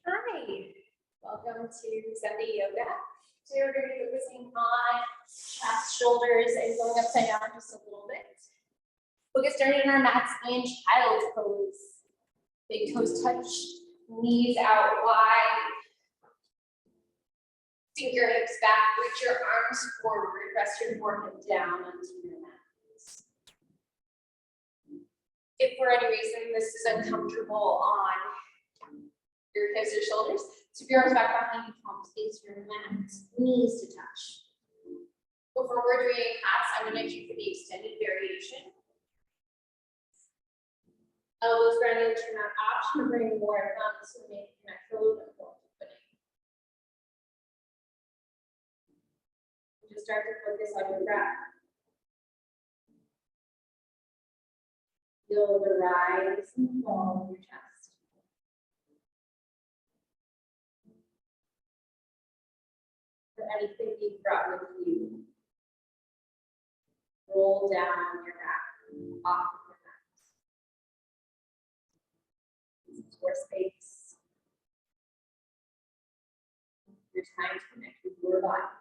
Hi, welcome to Sunday Yoga. Today we're going to be focusing on chest, shoulders, and going upside down just a little bit. We'll get started in our mats in child's pose. Big toes touch, knees out wide. Sink your hips back, reach your arms forward, rest your forehead down onto your mat. If for any reason this is uncomfortable on your hips or shoulders, sweep your arms back behind you, palms face your mat, knees to touch. Before we're doing hats, I'm going to do for the extended variation. Elbows grounded to your mat option, bring more thumbs to make the neck a little bit more opening. Just start to focus on your breath. Feel the rise and fall of your chest. For anything you've brought with you, roll down your back, off of your mat. This is your space. Your time to connect with your body.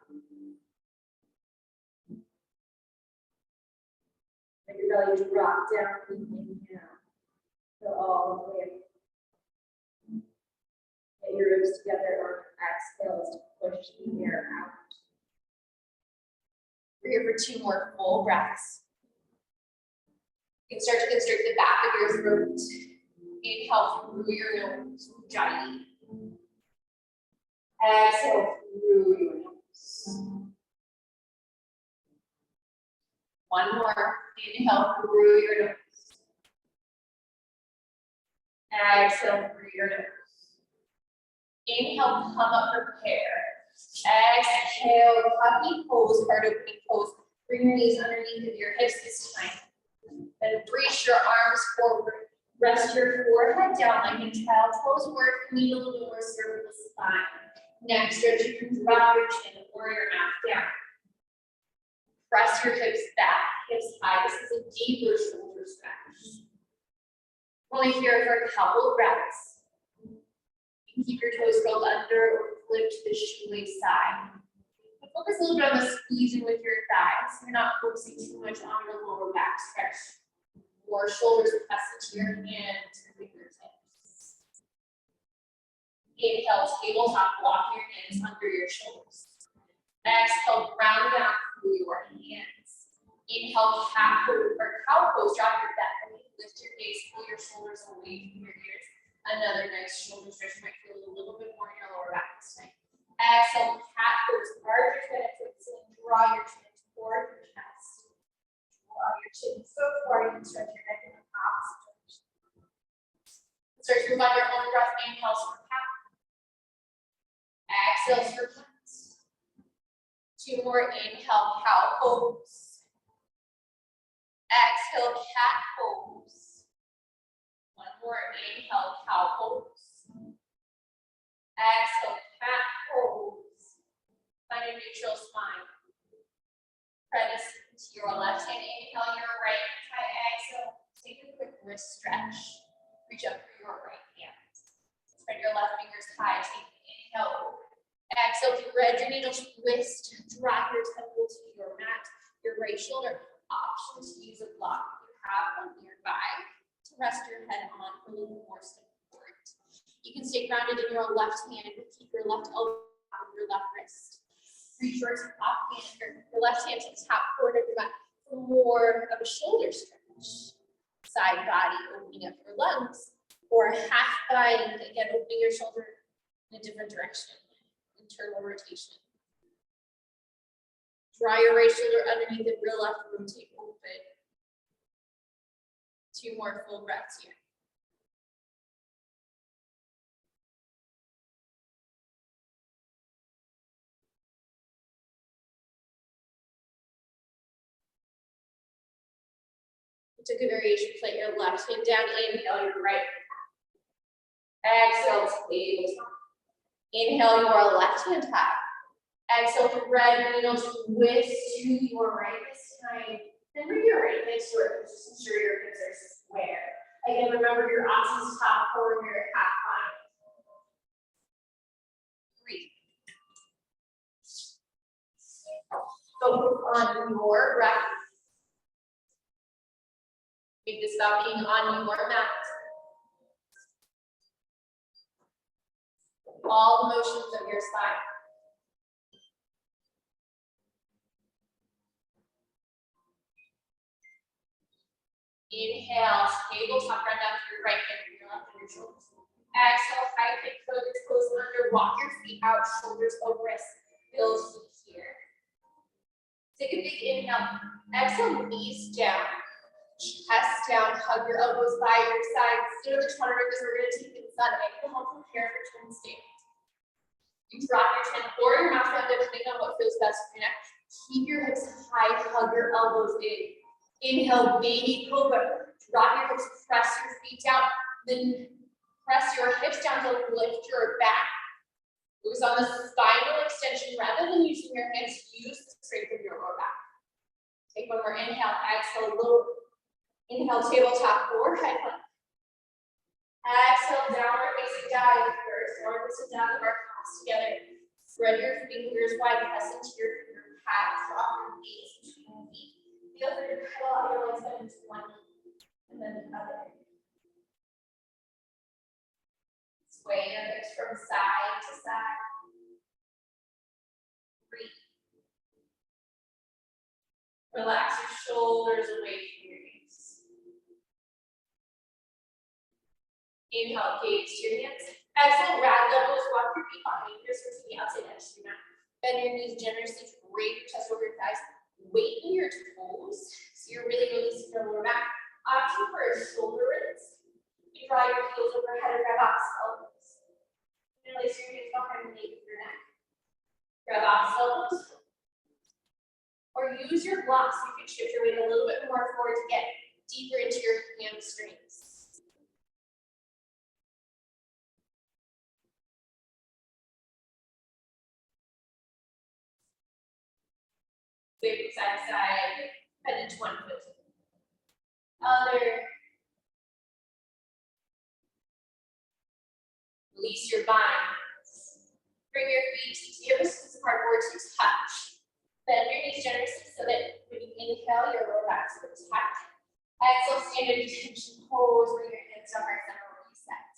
Let your belly drop down, inhale. Go all the way up. Get your ribs together on your exhales to push the air out. We're here for 2 more full breaths. You can start to constrict the back of your throat. Inhale through your nose, Ujjayi. Exhale through your nose. One more. Inhale through your nose. Exhale through your nose. Inhale, come up, prepare. Exhale, puppy pose, heart opening pose. Bring your knees underneath of your hips this time. Then reach your arms forward. Rest your forehead down like in child's pose, or if you need a little bit more cervical spine. Next, stretch, you can drop your chin or your mouth down. Press your hips back, hips high. This is a deeper shoulder stretch. We're only here for a couple of breaths. You can keep your toes curled under or flip to the shoelace side. But focus a little bit on the squeezing with your thighs. You're not focusing too much on your lower back stretch. Or shoulders press into your hands or fingertips. Inhale, tabletop, block your hands under your shoulders. Exhale, ground down through your hands. Inhale, cat pose or cow pose. Drop your belly, lift your gaze, pull your shoulders away from your ears. Another nice shoulder stretch. You might feel a little bit more in your lower back this time. Exhale, cat pose. Arch your chin to the ceiling. Draw your chin toward your chest. Draw your chin so far you can stretch your neck in the opposite direction. Start to move on your own breath. Inhale for cat. Exhale for cat. 2 more. Inhale, cow pose. Exhale, cat pose. 1 more. Inhale, cow pose. Exhale, cat pose. Find a neutral spine. Press to your left hand. Inhale, your right hand. Try exhale. Take a quick wrist stretch. Reach up for your right hand. Spread your left fingers high. Take an inhale. Exhale, thread your needle, twist, drop your temple to your mat, your right shoulder. Option to use a block you have one nearby to rest your head on for a little more support. You can stay grounded in your left hand, but keep your left elbow on your left wrist. Reach your top hand, or your left hand to the top corner of your mat for more of a shoulder stretch. Side body, opening up your lungs, or half bind, again, opening your shoulder in a different direction. Internal rotation. Draw your right shoulder underneath it, real left, rotate open. 2 more full breaths here. You took a variation, put your left hand down, inhale your right hand. Exhale, tabletop. Inhale your left hand high. Exhale, thread your needle, twist to your right this time. Then bring your right hand short, just ensure your hips are square. Again, remember your options top corner, half bind. Focus on your breath. Make this about being on your mat. All the motions of your spine. Inhale, tabletop, run down to your right hip, your left on your shoulders. Exhale, high plank, curl your toes under, walk your feet out, shoulders over wrists. Build feet here. Take a big inhale. Exhale, knees down, chest down, hug your elbows by your sides. Sit the chaturanga because we're going to take this on and to help prepare for twin stand. You drop your chin or your mouth down, depending on what feels best for your neck. Keep your hips high, hug your elbows in. Inhale, baby cobra. Drop your hips, press your feet down, then press your hips down to lift your back. Focus on the spinal extension rather than using your hands. Use the strength of your lower back. Take one more inhale, exhale, lower. Inhale, tabletop or high plank. Exhale, downward facing dive first. Downward facing down, our palms together. Spread your fingers wide, press into your calves. Drop your knees between your feet. Feel free to pedal out your legs into one knee and then the other. Sway your hips from side to side. Breathe. Relax your shoulders away from your knees. Inhale, gaze to your hands. Exhale, rag elbows, walk your feet behind your to the outside edge of your mat. Bend your knees generously, drape your chest over your thighs. Weight in your toes, so you're really releasing your lower back. Option for a shoulder rinse. You draw your heels overhead and grab opposite elbows. Interlace your hands behind the nape of your neck. Grab opposite elbows. Or use your blocks. You can shift your weight a little bit more forward to get deeper into your hamstrings. Sway from side to side, head into one foot. Other. Release your binds. Bring your feet to the distance apart or to touch. Bend your knees generously so that when you inhale, your lower back is protect. Exhale, stand in tension pose. Bring your hands to heart center, reset.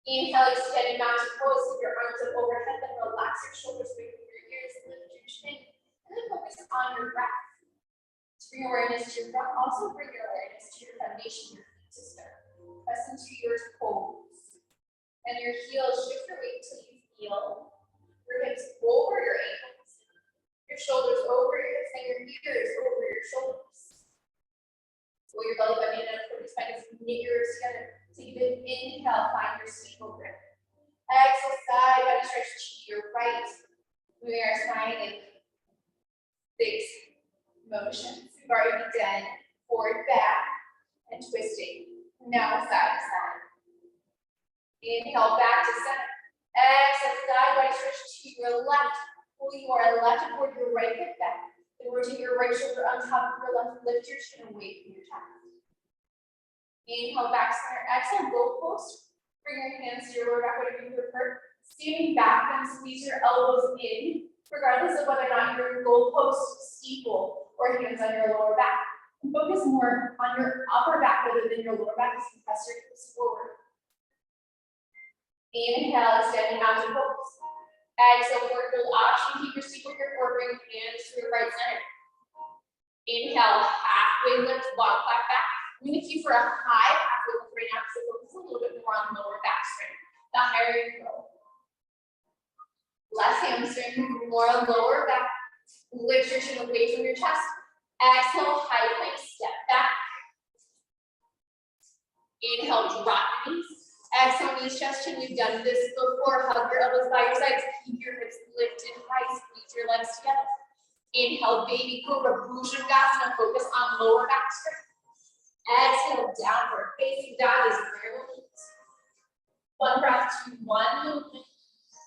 Inhale, extending mountain pose. Keep your arms up overhead, then relax your shoulders away from your ears, lift your chin, and then focus on your breath. Bring awareness to your breath. Also bring your awareness to your foundation, your feet to start. Press into your toes. And your heels, shift your weight until you feel your hips over your ankles, your shoulders over your hips, and your ears over your shoulders. Roll your belly button in and up your spine as you knit your ears together. Take a big inhale, find your steeple grip. Exhale, side body stretch to your right. Moving our spine in 6 motions. We've already done forward, back, and twisting. Now side to side. Inhale, back to center. Exhale, side body stretch to your left. Pull your left toward your right hip back. Then rotate your right shoulder on top of your left. Lift your chin away from your chest. Inhale, back center. Exhale, goal post. Bring your hands to your lower back, whatever you prefer. Standing back and squeeze your elbows in, regardless of whether or not you're in goal post, steeple, or hands on your lower back. And focus more on your upper back rather than your lower back as you press your hips forward. Inhale, extending mountain pose. Exhale, forward fold option. Keep your steeple here forward, bring hands to your right center. Inhale, halfway lift, long flat back. I'm going to keep for a high halfway lift right now, so focus a little bit more on lower back strength. The higher you go. Less hamstring, more lower back. Lift your chin away from your chest. Exhale, high plank, step back. Inhale, drop your knees. Exhale, knees, chest, chin. We've done this before. Hug your elbows by your sides. Keep your hips lifted high. Squeeze your legs together. Inhale, baby cobra, Bhujangasana. Focus on lower back strength. Exhale, downward facing dog is where we'll meet. One breath to one movement.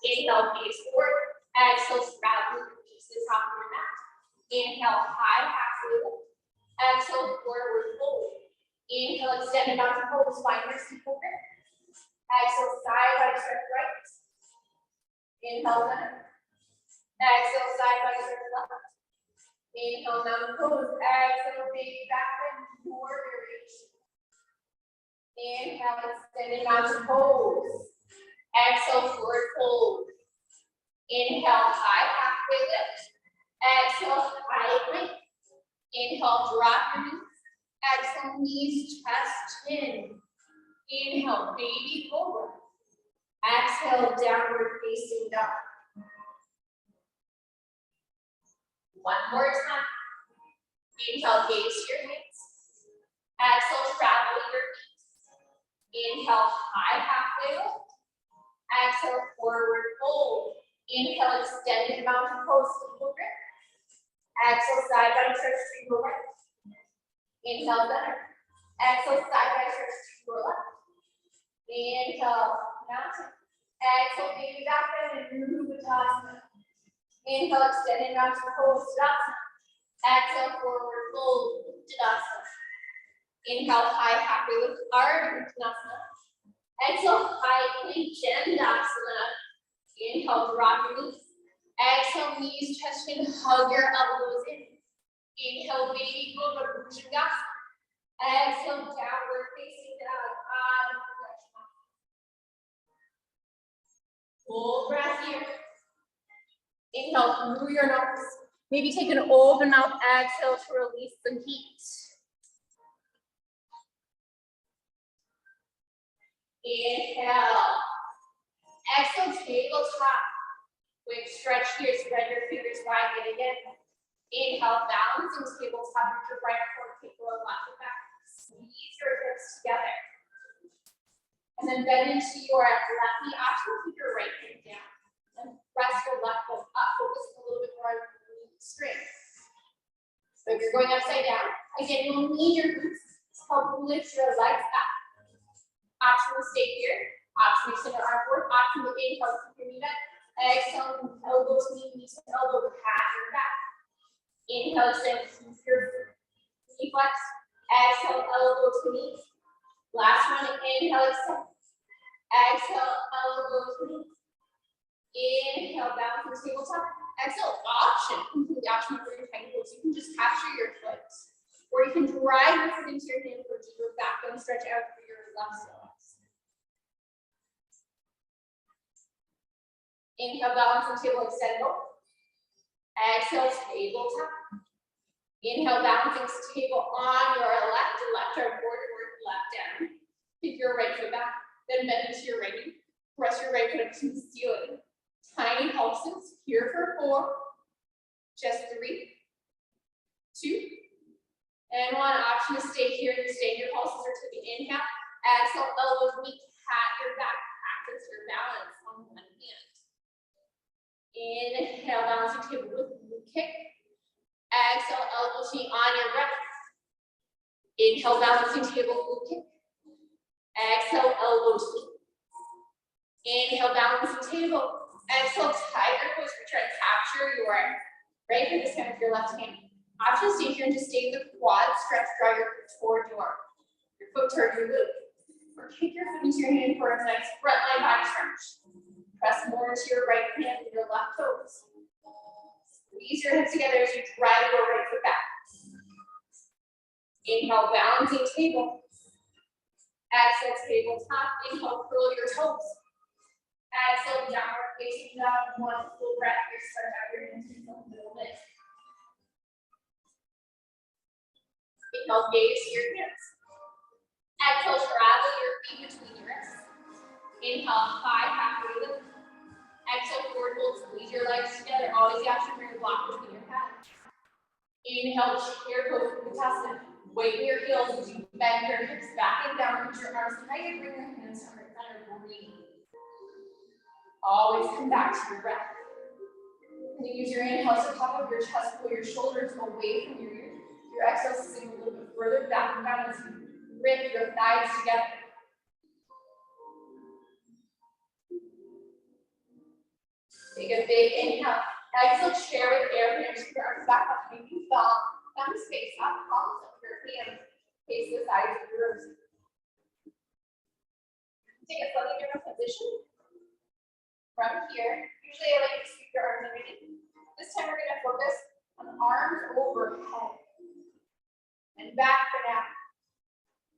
Inhale, face forward. Exhale, straddle your knees to the top of your mat. Inhale, high halfway lift. Exhale, forward fold. Inhale, extend it out to pose. Find your steeple grip. Exhale, side body stretch right. Inhale center. Exhale side by stretch left. Inhale mountain pose. Exhale baby back bend. Warrior reach. Inhale extended mountain pose. Exhale forward fold. Inhale high halfway lift. Exhale high plank. Inhale drop your knees. Exhale knees, chest, chin. Inhale baby cobra. Exhale downward facing dog. One more time. Inhale, gaze your hands. Exhale, travel your knees. Inhale, high halfway lift. Exhale, forward fold. Inhale, extended mountain pose, single grip. Exhale, side by stretch to your right. Inhale, center. Exhale, side by stretch to your left. Inhale, mountain. Exhale, baby back bend and Uttanasana. Inhale, extended mountain pose, Tadasana. Exhale, forward fold, Tadasana. Inhale, high halfway lift, Ardha Uttanasana. Exhale, high plank, Chandasana. Inhale, drop your knees. Exhale, knees, chest, chin, hug your elbows in. Inhale, baby cobra, Bhujangasana. Exhale, downward facing dog, Adho Mukha. Full breath here. Inhale through your nose. Maybe take an open mouth exhale to release some heat. Inhale. Exhale, tabletop. Quick stretch here, spread your fingers wide yet again. Inhale, balancing tabletop with your right foot, kick the left foot back. Squeeze your hips together. And then bend into your left knee. Actually, keep your right hand down. And press your left foot up. Focus a little bit more on the strength. So if you're going upside down, again, you'll need your glutes to help lift your legs up. Option to stay here. Option to extend your arm forward. Option to inhale, keep your knee bent. Exhale, elbow to knee to elbow, pat your back. Inhale, extend, keep your knee flex. Exhale, elbow to knee. Last one, inhale, extend. Exhale, elbow to knee. Inhale, down to tabletop. Exhale, option. Complete option for your tiny toes. You can just capture your foot. Or you can drive your foot into your hand for deeper back and stretch out for your left side. Inhale, balancing table, extend both. Exhale, tabletop. Inhale, balancing table on your left arm forward, left down. Kick your right foot back, then bend into your right knee. Press your right foot up to the ceiling. Tiny pulses here for 4, just 3, 2, and 1. Option to stay here. You stay in your pulses or take an inhale. Exhale, elbows meet, pat your back, practice your balance on one hand. Inhale, balancing table with glute kick. Exhale, elbows meet on your breath. Inhale, balancing table, glute kick. Exhale, elbows meet. Inhale, balancing table. Exhale, tiger pose. We try to capture your right hand, this time with your left hand. Option to stay here and just stay in the quad stretch, draw your foot toward your foot toward your glute. Or kick your foot into your hand for a nice front line body stretch. Press more into your right hand and your left toes. Squeeze your hips together as you drive your right foot back. Inhale, balancing table. Exhale, tabletop. Inhale, curl your toes. Exhale, downward facing dog. One full breath here. Stretch out your hands into the middle leg. Inhale, gaze your hands. Exhale, travel your feet between your wrists. Inhale, high halfway lift. Exhale, forward fold. Squeeze your legs together. Always the option for your block between your calves. Inhale, chair pose, Uttanasana. Weighten your heels as you bend your hips back and down. Put your arms tight. Bring your hands to your center. Breathe. Always come back to your breath. And you use your inhale to top of your chest, pull your shoulders away from your ears. Your exhale is sitting a little bit further back and down as you rip your thighs together. Take a big inhale. Exhale, chair with air. Keep your arms back behind you. Thumb space up, palms up your hands. Face the sides of your ribs. Take a slightly different position. From here, you Usually I like to sweep your arms underneath. This time we're going to focus on arms overhead and back for now.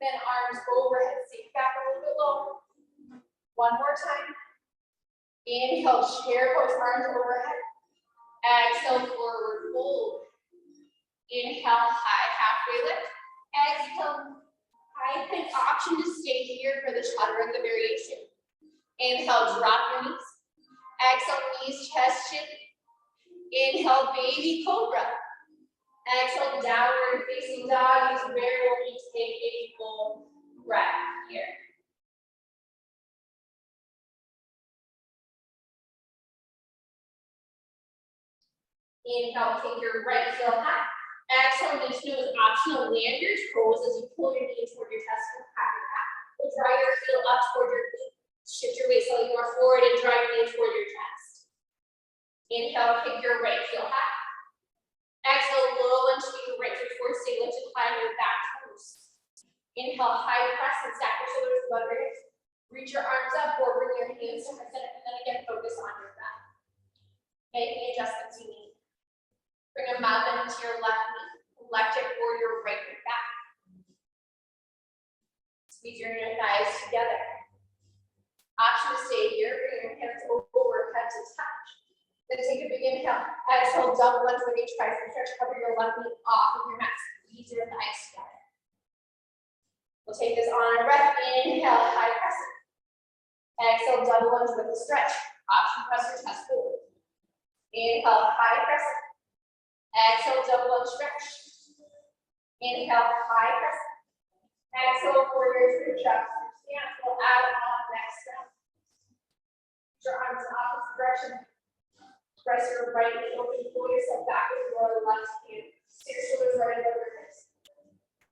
Then arms overhead, sink back a little bit lower. One more time. Inhale, chair pose, arms overhead. Exhale, forward fold. Inhale, high halfway lift. Exhale, high plank. Option to stay here for the chaturanga variation. Inhale, drop your knees. Exhale, knees, chest, chin. Inhale, baby cobra. Exhale, downward facing dog is where we'll need to take a full breath here. Inhale, take your right heel high. Exhale, niche nose, optional, land your toes as you pull your knee toward your chest and pat your back. We'll draw your heel up toward your knee. Shift your weight slightly more forward and draw your knee toward your chest. Inhale, kick your right heel high. Exhale, low lunge to your right foot forward, stay lifted high on your back toes. Inhale, high press and stack your shoulders above your hips. Reach your arms up or bring your hands to the center, and then again, focus on your breath. Make the adjustments you need. Bring your mouth into your left knee, left hip or your right hip back. Squeeze your inner thighs together. Option to stay here, bring your hands overhead to touch. Then take a big inhale. Exhale, double lunge with each tricep stretch. Cover your left knee off of your mat. Squeeze your thighs together. We'll take this on our breath. Inhale, high crescent. Exhale, double lunge with a stretch. Option press your chest forward. Inhale, high crescent. Exhale, double lunge stretch. Inhale, high crescent. Exhale, warrior two jumps. Stand, we'll add on next round. Put your arms in opposite direction. Press your right knee open, pull yourself back with your left hand. Sit your shoulders right above your hips.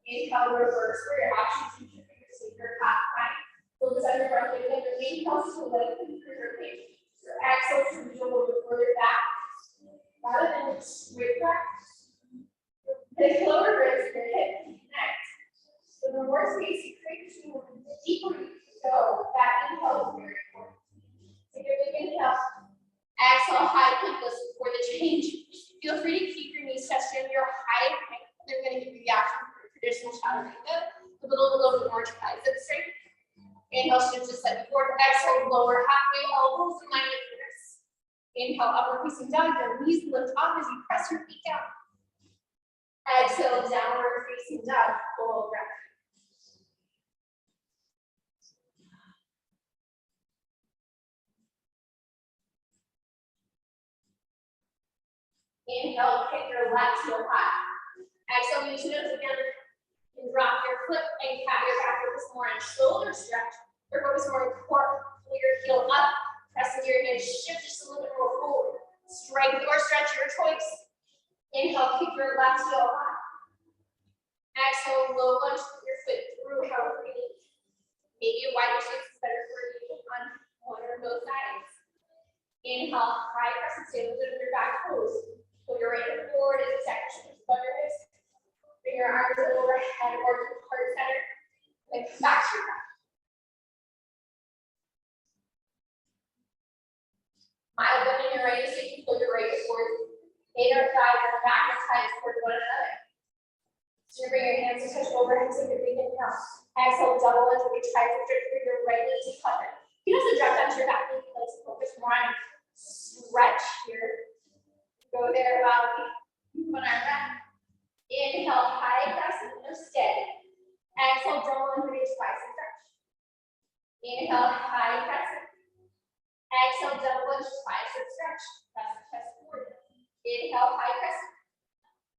Inhale, reverse for your options. You can take your half plank. Focus on your breath. Inhale to lengthen through your page. Your exhale to reach a little bit further back. Rather than straight back. The lower ribs and your hip connect. So the more space you create, the deeper you go. That inhale is very important. Take a big inhale. Exhale, high plank. Listen for the change. Feel free to keep your knees touching your high plank. They're going to give you the option for traditional chaturanga with a little bit more tricep strength. Inhale, shift to slightly forward. Exhale, lower halfway, elbows in line with your wrists. Inhale, upward facing dog. Your knees lift up as you press your feet down. Exhale, downward facing dog. Full breath. Inhale, kick your left heel high. Exhale, use your nose again. And drop your foot and pat your back. Focus more on shoulder stretch. Or focus more on core. Pull your heel up. Press into your hands. Shift just a little bit more forward. Strength or stretch, your choice. Inhale, kick your left heel high. Exhale, low lunge with your foot through however you need. Maybe a wider stance is better for you on one or both sides. Inhale, high press and stay lifted with your back toes. Pull your right foot forward as a section above your hips. Bring your arms overhead or to heart center. Then come back to your back. Mild bend in your right knee so you can pull your right foot forward. Inner thighs and back and thighs toward one another. So you bring your hands to touch overhead, take a big inhale. Exhale, double lunge with your tricep stretch for your right knee to cover. You can also drop down to your back knee. Let's focus more on stretch here. Go there while we put our breath. Inhale, high crescent, steady. Exhale, double lunge with your tricep stretch. Inhale, high crescent. Exhale, double lunge, tricep stretch. Press the chest forward. Inhale, high crescent.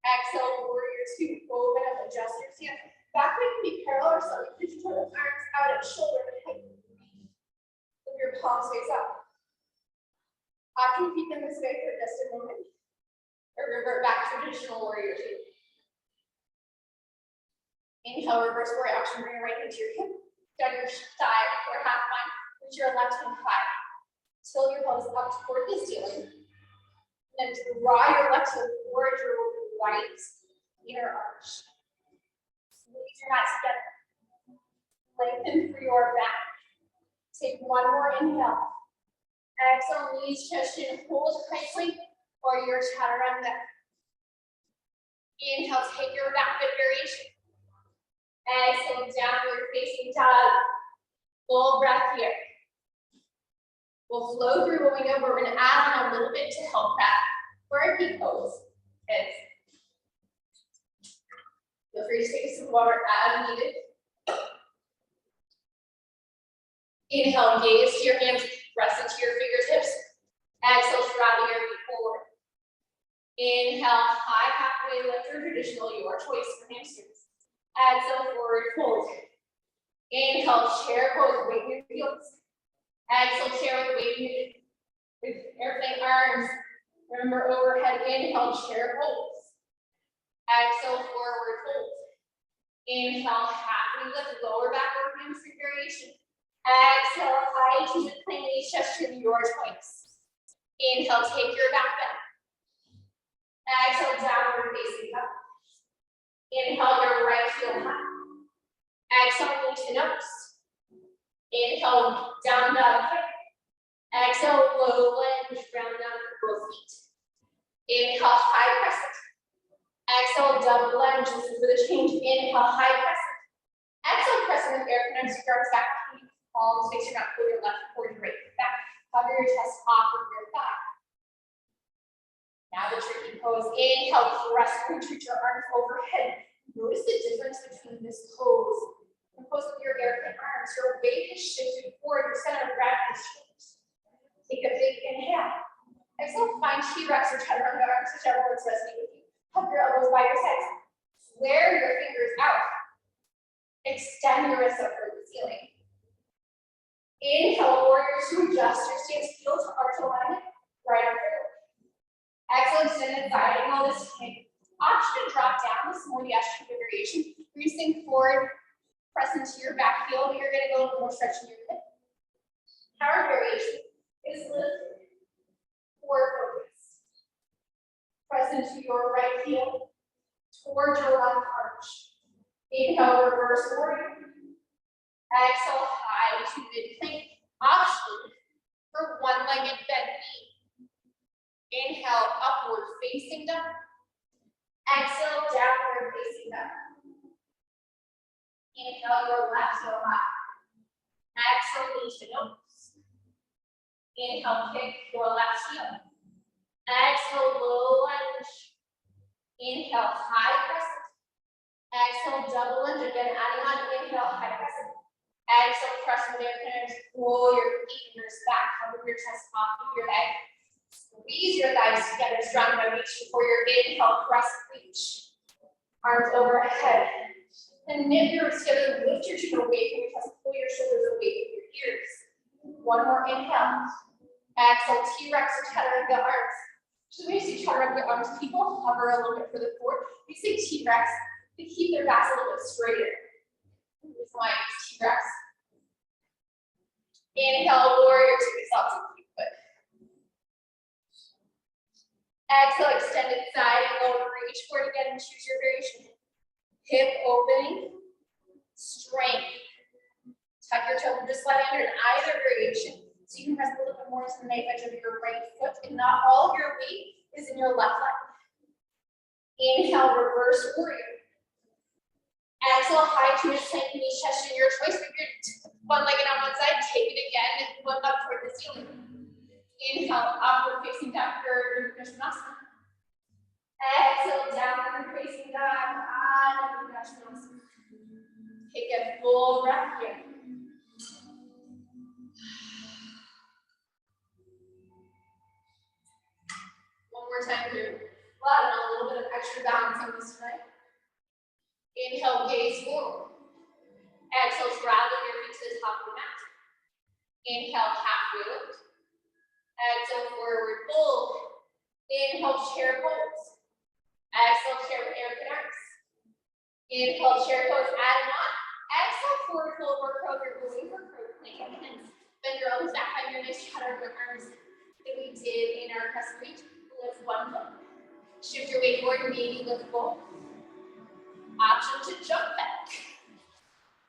Exhale, warrior two. Open up, adjust your stance. Back leg can be parallel or slightly pitch toward the arms out at shoulder and hip. With your palms face up. Often keep them this way for just a moment. Or revert back to traditional warrior two. Inhale, reverse warrior action. Bring your right into your hip. Down your thigh or half line. Reach your left hand high. Tilt your pelvis up toward the ceiling. And then draw your left heel toward your right inner arch. Squeeze your mat together. Lengthen through your back. Take one more inhale. Exhale, knees, chest, chin, hold tight plank or your chaturanga. Inhale, take your back foot variation. Exhale, downward facing dog. Full breath here. We'll flow through what we know, but we're gonna add on a little bit to help that. For our peak pose, feel free to take some water as needed. Inhale, gaze to your hands, press into your fingertips. Exhale, straddle your feet forward. Inhale, high halfway lift or traditional, your choice for hamstrings. Exhale, forward fold. Inhale, chair pose, weight your heels. Exhale, chair with weight with airplane arms. Remember overhead, inhale, chair pose. Exhale, forward fold. Inhale, halfway lift, lower back or hamstring variation. Exhale, high to the plank, knees, chest, chin, your choice. Inhale, take your back bend. Exhale, downward facing up. Inhale, your right heel high. Exhale, knee to nose. Inhale, down dog kick. Exhale, low lunge, round down for both feet. Inhale, high crescent. Exhale, double lunge. This is for the change. Inhale, high crescent. Exhale, crescent with air connects your arms back. Palms face your mat, pull your left forward, your right back. Hover your chest off of your thigh. Now the tricky pose. Inhale, press, reach your arms overhead. Notice the difference between this pose and pose with your airplane arms. Your weight is shifted forward. Your center of gravity shifts. Take a big inhale. Exhale, find T-Rex or chaturanga arms, whichever one's resting with you. Hug your elbows by your sides. Flare your fingers out. Extend your wrists up toward the ceiling. Inhale, warrior two, adjust your stance, heel to arch alignment, right arm forward. Exhale, extended side angle this time. Option to drop down, this is more the Ashtanga variation. You're sink forward, press into your back heel, but you're gonna go a little more stretching your hip. Power variation is lift, forward focus. Press into your right heel, towards your left arch. Inhale, reverse warrior. Exhale, high to mid-plank. Option for one-legged bent knee. Inhale, upward facing dog. Exhale, downward facing dog. Inhale, your left heel high. Exhale, knee to nose. Inhale, kick your left heel. Exhale, low lunge. Inhale, high crescent. Exhale, double lunge. Again, adding on. Inhale, high crescent. Exhale, press with air connectors. Pull your fingers back. Cover your chest off of your head. Squeeze your thighs together. Strong by reach for your inhale. Press, reach. Arms overhead. And knit your hips together. Lift your chin away from your chest. Pull your shoulders away from your ears. One more inhale. Exhale, T-Rex or chaturanga arms. So when you see chaturanga arms, people hover a little bit further forward. You say T-Rex, they keep their backs a little bit straighter. This line is T-Rex. Inhale, warrior two, yourself to keep foot. Exhale, extended side angle, reach forward again and choose your variation. Hip opening, strength. Tuck your toe just slightly under in either variation. So you can press a little bit more to the knife edge of your right foot, and not all of your weight is in your left leg. Inhale, reverse warrior. Exhale, high to mid-plank, knee, chest, in your choice. If you're one-legged on one side, take it again and look up toward the ceiling. Inhale, upward facing dog for Uttanasana. Exhale, downward facing dog, Adho Uttanasana. Take a full breath here. One more time through. Wow, a little bit of extra balance on this tonight. Inhale, gaze forward. Exhale, straddle your feet to the top of the mat. Inhale, halfway lift. Exhale, forward fold. Inhale, chair pose. Exhale, chair with air connects. Inhale, chair pose, adding on. Exhale, forward fold or curl your believer curl plank again. Bend your elbows back on your nice chaturanga arms that we did in our crescent reach. Lift one foot. Shift your weight forward, maybe lift both. Option to jump back.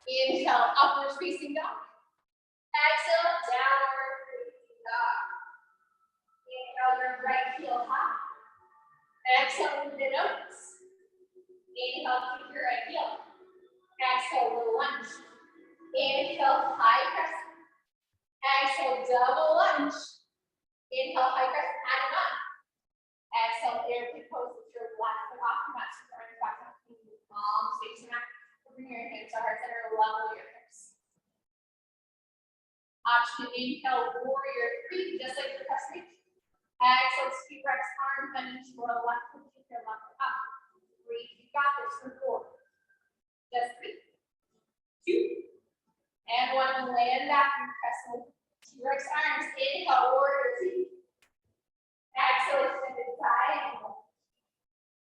Inhale, upward facing dog. Exhale, downward facing dog. your right heel high. Exhale, lift it up. Inhale, kick your right heel. Exhale, low lunge. Inhale, high press. Exhale, double lunge. Inhale, high press, add it on. Exhale, airplane pose with your left foot off the mat. So your arms back up. Palms facing back. Bring your hands to heart center, level your hips. Option to inhale, warrior three, just like the press range. Exhale, T-Rex arm bend into your left foot, kick your left foot up. Breathe, you got this for 4. Just 3, 2, and 1. Land back and press with T-Rex arms. Inhale, warrior two. Exhale, extended diagonal.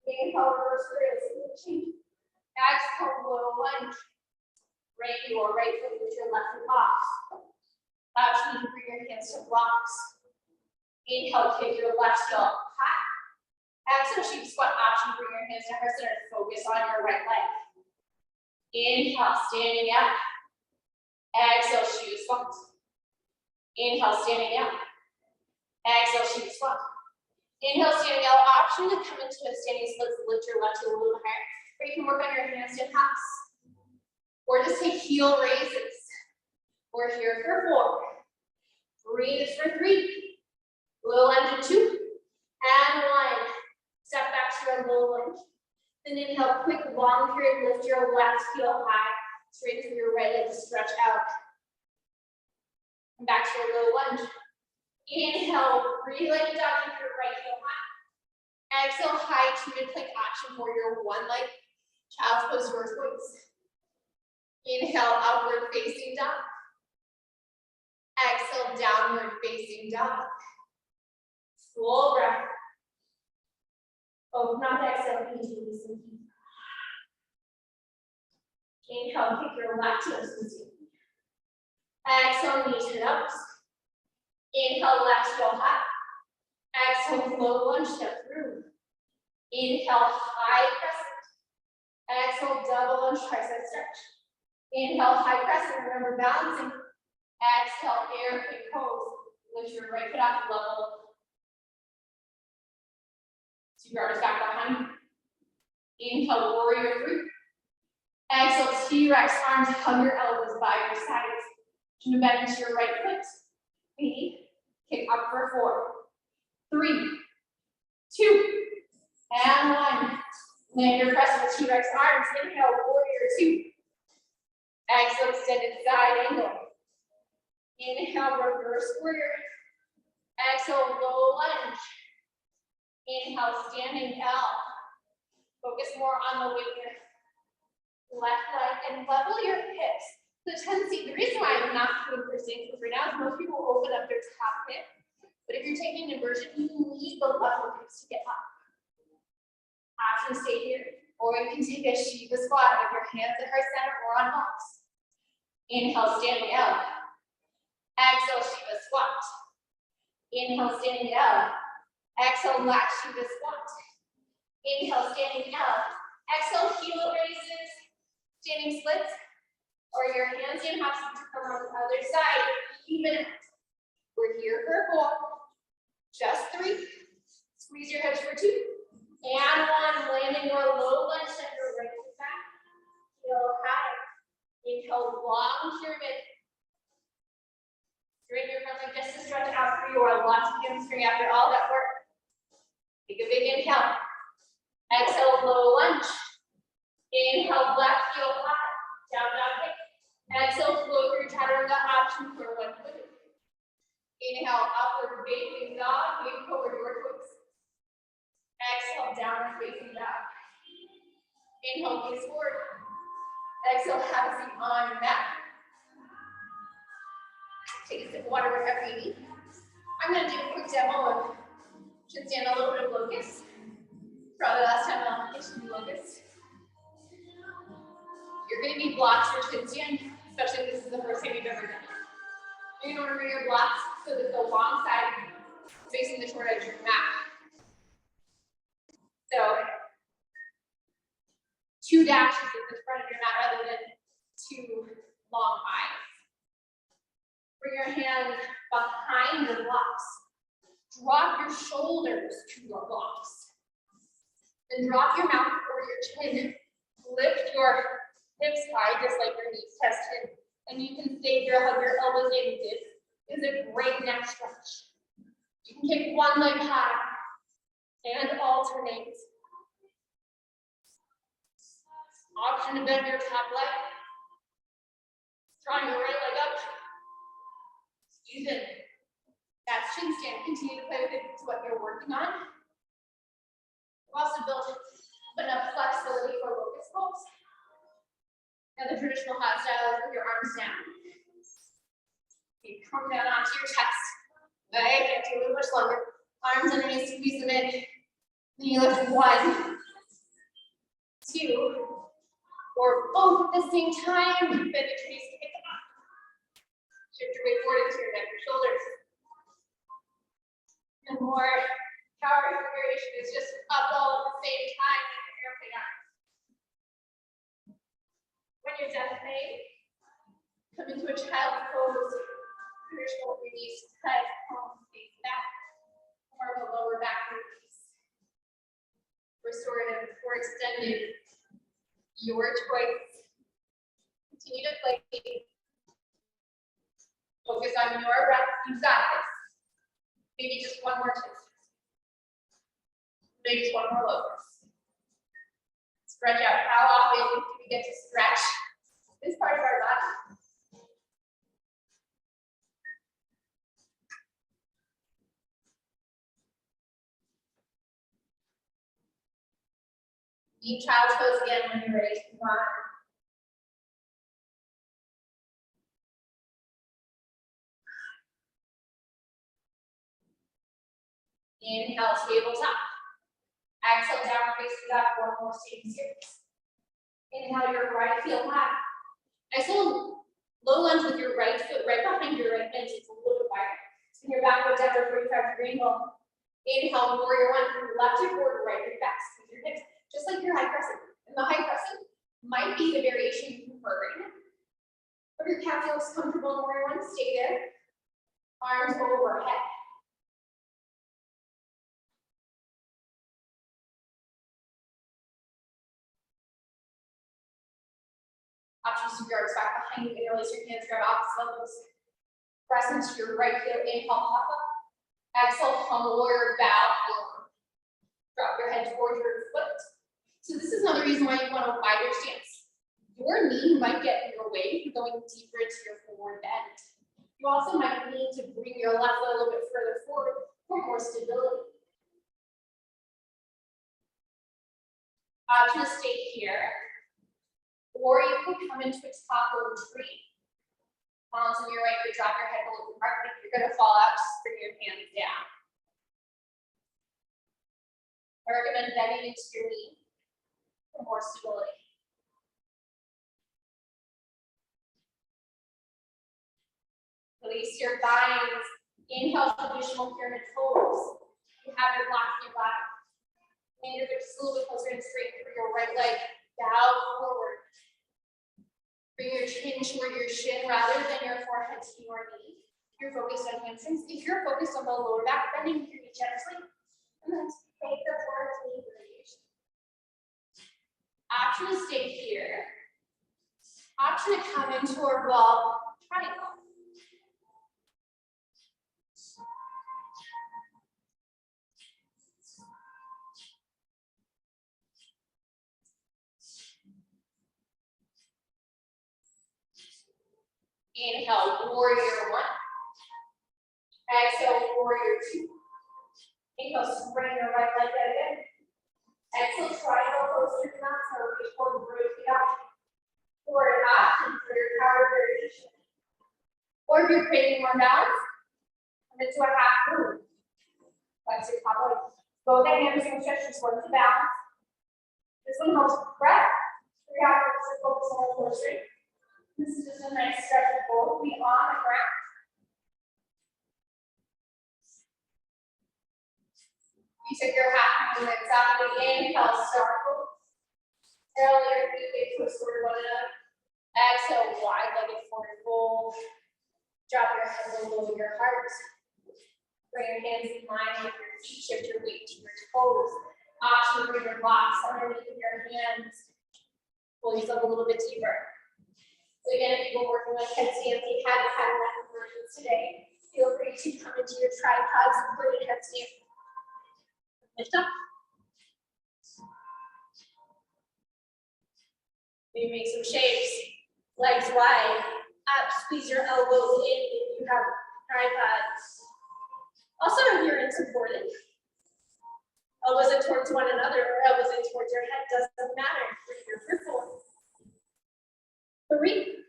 Inhale, reverse warrior change. Exhale, low lunge. Bring your right foot with your left foot off. Option to bring your hands to blocks. Inhale, kick your left heel high. Exhale, sheep squat. Option to bring your hands to heart center. Focus on your right leg. Inhale, standing up. Exhale, sheep squat. Inhale, standing up. Exhale, sheep squat. Inhale, standing out. Option to come into a standing split. Lift your left heel a little higher. Or you can work on your handstand hops. Or just take heel raises. We're here for 4. Breathe for 3. Low lunge in 2. And 1. Step back to your low lunge. Then inhale, quick long period. Lift your left heel high. Straight through your right leg to stretch out. And back to your low lunge. Inhale, breathe like a dog, keep your right heel high. Exhale, high to mid-plank option for your one leg. Child's pose, your choice. Inhale, upward facing dog. Exhale, downward facing dog. Full breath. Open up, exhale, knees release and keep. Inhale, kick your left toes to the exhale, knees hit ups. Inhale, left heel high. Exhale, low lunge, step through. Inhale, high crescent. Exhale, double lunge, tricep stretch. Inhale, high crescent, remember balancing. Exhale, airplane pose. Lift your right foot off level. So your arms back behind you. Inhale, warrior three. Exhale, T-Rex arms, hug your elbows by your sides. Chin bend into your right foot. 8. Kick up for 4, 3, 2, and 1. Land your press with T-Rex arms. Inhale, warrior two. Exhale, extended side angle. Inhale, reverse warrior. Exhale, low lunge. Inhale, standing L. Focus more on the weight here. Left leg and level your hips. The tendency, the reason why I'm not doing for standing right now is most people open up their top hip. But if you're taking an inversion, you need the level hips to get up. Option to stay here. Or you can take a Shiva squat with your hands at heart center or on blocks. Inhale, standing up. Exhale, Shiva squat. Inhale, standing up. Exhale, lat Shiva squat. Inhale, standing up. Exhale, heel raises. Standing splits. Or your handstand hops to come on the other side. Even it. We're here for 4. Just 3. Squeeze your hips for 2. And 1. Landing your low lunge, step your right foot back. Heel high. Inhale, long pyramid. Straighten your front leg just to stretch out for your left hamstring after all that work. Take a big inhale. Exhale, low lunge. Inhale, left heel high. Down, down, kick. Exhale, flow through chaturanga option for 1 foot. Inhale, upward facing dog. Wing forward, your choice. Exhale, downward facing dog. Inhale, gaze forward. Exhale, have a seat on your mat. Take a sip of water wherever you need. I'm going to do a quick demo of Chinstand, a little bit of locust. Probably last time I'll teach you locust. You're going to need blocks for Chinstand, especially if this is the first time you've ever done it. You're going to want to bring your blocks so that the long side is facing the short edge of your mat. So 2 dashes at the front of your mat rather than 2 long highs. Bring your hands behind the blocks. Drop your shoulders to your blocks. Then drop your mouth over your chin. Lift your hips high, just like your knees tested. And you can stay here, hug your elbows in. This is a great neck stretch. You can kick one leg high and alternate. Option to bend your top leg. Drawing your right leg up. Squeeze in. That's chin stand. Continue to play with it to what you're working on. Also build enough flexibility for locust pose. Now the traditional hot style is with your arms down. Okay, come down onto your chest. Okay, get a little much longer. Arms underneath, squeeze them in. Then you lift 1, 2, or both at the same time. Bend your knees to get them up. Shift your weight forward into your neck, your shoulders. And more power variation is just up all at the same time in your airplane arms. When you're done playing, come into a child's pose. Traditional with your knees cut, palms face back, more of a lower back release. Restorative or extended, your choice. Continue to play. Focus on your breath. You've got this. Maybe just one more twist. Maybe just one more locust. Stretch out. How often do we get to stretch this part of our body? Deep child's pose again when you're ready to move on. Inhale, tabletop. Exhale, down facing dog, one more sitting series. Inhale, your right heel high. Exhale, low lunge with your right foot right behind your right bench. It's a little bit wider. Spin your back foot down to 45-degree angle. Inhale, warrior one from left to forward, right to back. Squeeze your hips, just like your high crescent. And the high crescent might be the variation you prefer right now. If your calf feels comfortable in warrior one, stay there. Arms overhead. Options to yards back behind you. Interlace your hands, grab opposite elbows. Press into your right heel, inhale, pop up. Exhale, humble warrior, bow forward. Drop your head towards your foot. So this is another reason why you want a wider stance. Your knee might get in your way if you're going deeper into your forward bend. You also might need to bring your left leg a little bit further forward for more stability. Option to stay here. Or you can come into a taco tree. Palms on your right, you drop your head below the heart. If you're going to fall out, just bring your hands down. I recommend bending into your knee for more stability. Release your binds. Inhale, traditional pyramid pose. You have your block in your body. And you're just a little bit closer and straight for your right leg. Bow forward. Bring your chin toward your shin rather than your forehead to your knee. If you're focused on hamstrings, if you're focused on the lower back, bending your knee gently, and then take the forward knee variation. Option to stay here. Option to come into a ball triangle. Inhale, warrior one. Exhale, warrior two. Inhale, spring your right leg out again. Exhale, triangle pose to the mat, so reach forward, rotate out. Forward option for your power variation. Or if you're creating more balance, come into a half move. Flex your top leg. Both the hamstring stretches towards the balance. This one helps with breath. We have to focus on the core strength. This is just a nice stretch of both feet on the ground. You took your half movement softly. Inhale, circle. Earlier, feet twist toward one another. Exhale, wide-legged forward fold. Drop your head below your heart. Bring your hands in line with your feet, shift your weight to your toes. Option for your blocks underneath of your hands. Pull yourself a little bit deeper. So again, if you've been working with headstands, you haven't had enough conversions today, feel free to come into your tripod supported headstand. Lift up. Maybe make some shapes. Legs wide. Up, squeeze your elbows in if you have tripods. Also, if you're in supported, elbows in towards one another or elbows in towards your head, doesn't matter. We're here for 4, 3,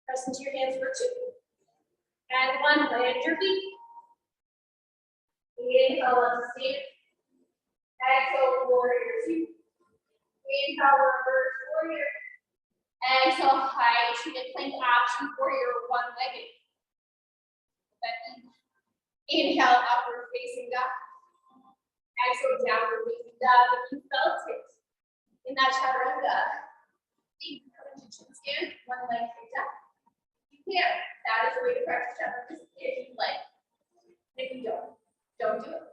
press into your hands for 2, and 1, land your feet. Inhale, up to stand. Exhale, warrior 2. Inhale, reverse warrior. Exhale, high treated plank option warrior, one-legged. Inhale, upward facing dog. Exhale, downward facing dog. If you felt it in that chaturanga, you can come into chin stand, one leg picked up. You can. That is a way to practice chaturanga if you like. If you don't do it.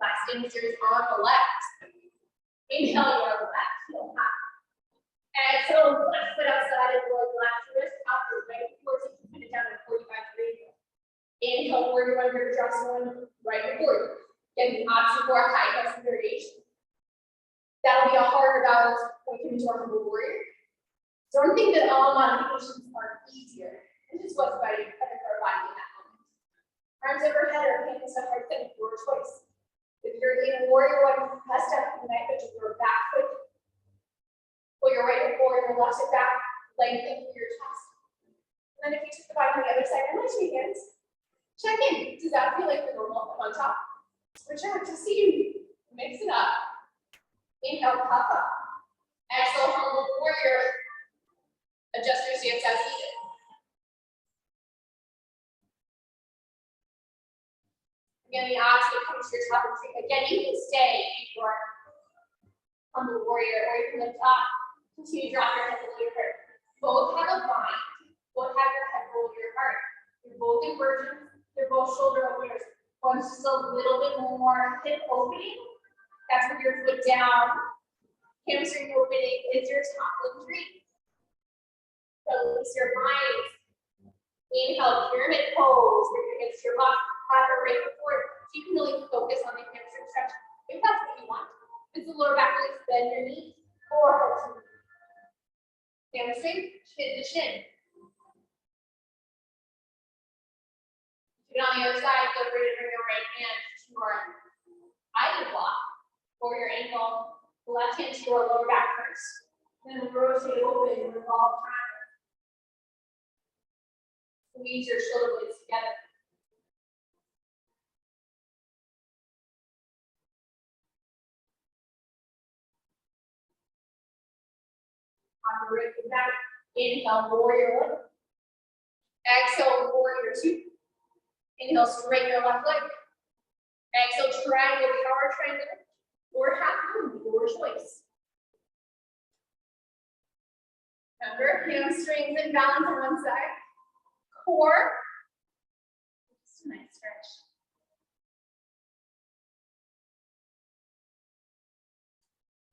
Last finger is on the left. Inhale, your left heel high. Exhale, left foot outside of the left wrist, upward, right before you can put it down at 45 degrees. Inhale, warrior one, your dress one, right before you. Get the option for a high press variation. That'll be a harder balance when you come to our humble warrior. Don't think that all modifications are easier. It's just what's better for our body in that moment. Arms overhead or hands to heart, then your choice. If you're in warrior one, press down from the neck, but your back foot. Pull your right hip forward and your left hip back, lengthen through your chest. And then if you took the body on the other side, and let's shake hands. Check in. Does that feel like the normal on top? Switch over to see. Mix it up. Inhale, puff up. Exhale, humble warrior. Adjust your stance as needed. Again, the option comes to your top of tree. Again, you can stay in your humble warrior, or you can lift up. Continue to drop your head below your heart. Both have a bind. Both have your head below your heart. They're both inversions. They're both shoulder openers. One's just a little bit more hip opening. That's with your foot down. Hamstring opening is your top limb tree. Release your mind. Inhale, pyramid pose. Bring your hands to your box. Have your right foot forward. So you can really focus on the hamstring stretch if that's what you want. If it's the lower back, release, bend your knees. Or hamstring, chin to chin. On the other side, feel free to bring your right hand to your either block or your ankle, the left hand to your lower back first. Then rotate open and revolve triangle. Squeeze your shoulder blades together. On the right foot back, inhale, warrior one. Exhale, warrior 2. Inhale, straighten your left leg. Exhale, triangle, power triangle, or half moon, your choice. Remember, hamstrings and balance on one side. Core. Just a nice stretch.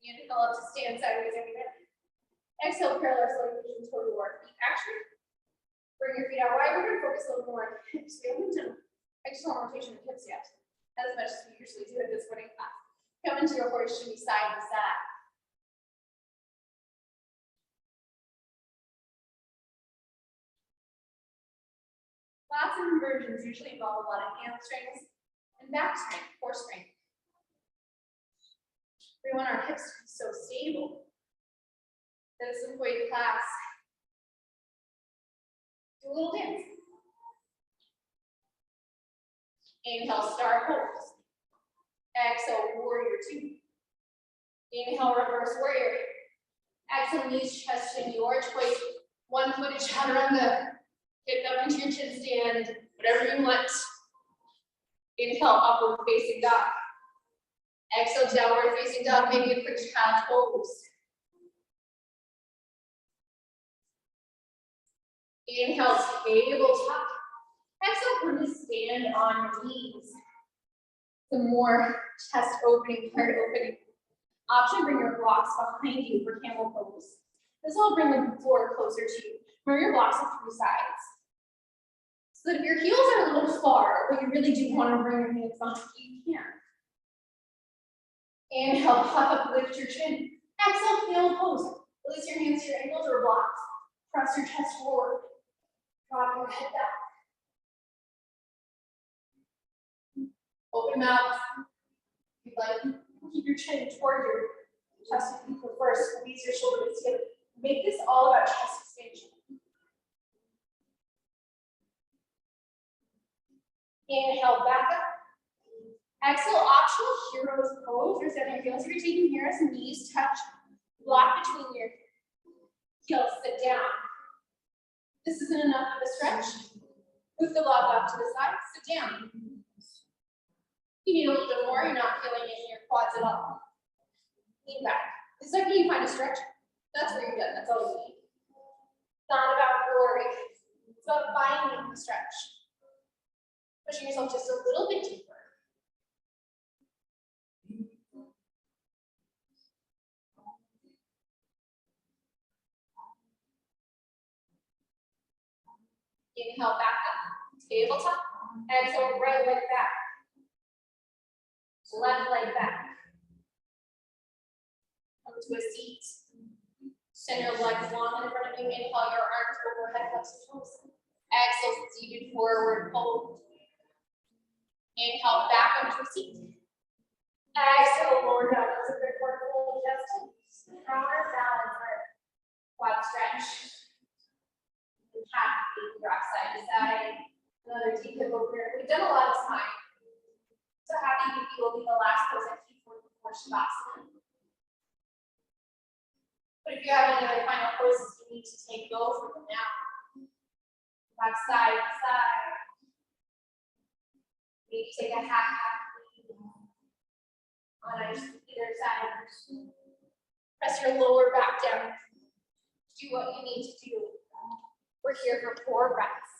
Inhale up to stand sideways every minute. Exhale, parallel celebration toward your feet action. Bring your feet out wide. We're going to focus a little more on hips. We haven't done external rotation of hips yet, as much as we usually do at this morning class. Come into your horse, should be side to side. Lots of inversions usually involve a lot of hamstrings and back strength, core strength. We want our hips to be so stable that at some point in class, do a little dance. Inhale, star pose. Exhale, warrior 2. Inhale, reverse warrior. Exhale, knees, chest, in your choice. One footed chaturanga. Get up into your chin stand, whatever you want. Inhale, upward facing dog. Exhale, downward facing dog, maybe a quick child pose. Inhale, tabletop. Exhale, bring the stand on your knees. The more chest opening, heart opening option, bring your blocks behind you for camel pose. This will bring the floor closer to you. Remember your blocks have three sides. So that if your heels are a little far, but you really do want to bring your hands behind you, you can. Inhale, puff up, lift your chin. Exhale, camel pose. Release your hands to your ankles or blocks. Press your chest forward. Drop your head back. Open mouth. If you'd like, keep your chin toward your chest if you prefer. Squeeze your shoulders together. Make this all about chest expansion. Inhale, back up. Exhale, optional hero's pose. You're setting your heels. You're taking here as knees touch. Block between your heels. Sit down. This isn't enough of a stretch. Move the log off to the side. Sit down. You need a little bit more. You're not feeling it in your quads at all. Lean back. The second you find a stretch, that's where you're done. That's all you need. It's not about glory. It's about finding the stretch. Pushing yourself just a little bit deeper. Inhale, back up. Tabletop. Exhale, right leg back. Left leg back. Come to a seat. Send your legs long in front of you. Inhale, your arms overhead, flex your toes. Exhale, seated forward fold. Inhale, back up to a seat. Exhale, lower down. That's a good work. Hold chest. Stronger balance or quad stretch. Half feet, rock side to side. Another deep hip opener. We've done a lot of time. So happy you will be the last pose I keep for Shavasana. But if you have any other final poses you need to take, go for them now. Back side to side. Maybe take a half on either side. Press your lower back down. Do what you need to do. We're here for 4 breaths.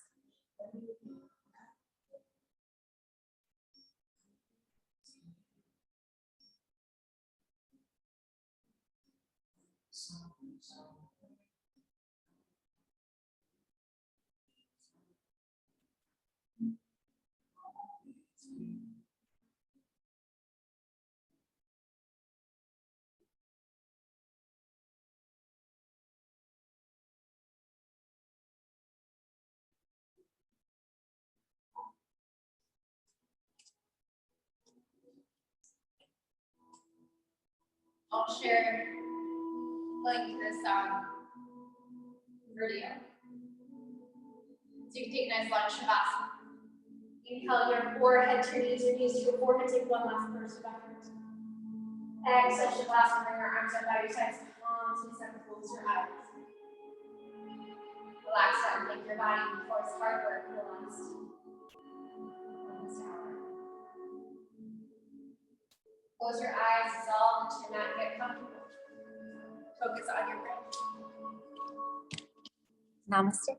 I'll share link to this video. So you can take a nice long Shavasana. Inhale your forehead to your knees to your forehead. Take one last burst of effort. Exhale, Shavasana. Bring your arms up by your sides. Palms to the center. Close your eyes. Relax down. Thank your body before it's hard work for the last hour. Close your eyes. Dissolve into your mat. Get comfortable. Focus on your breath. Namaste.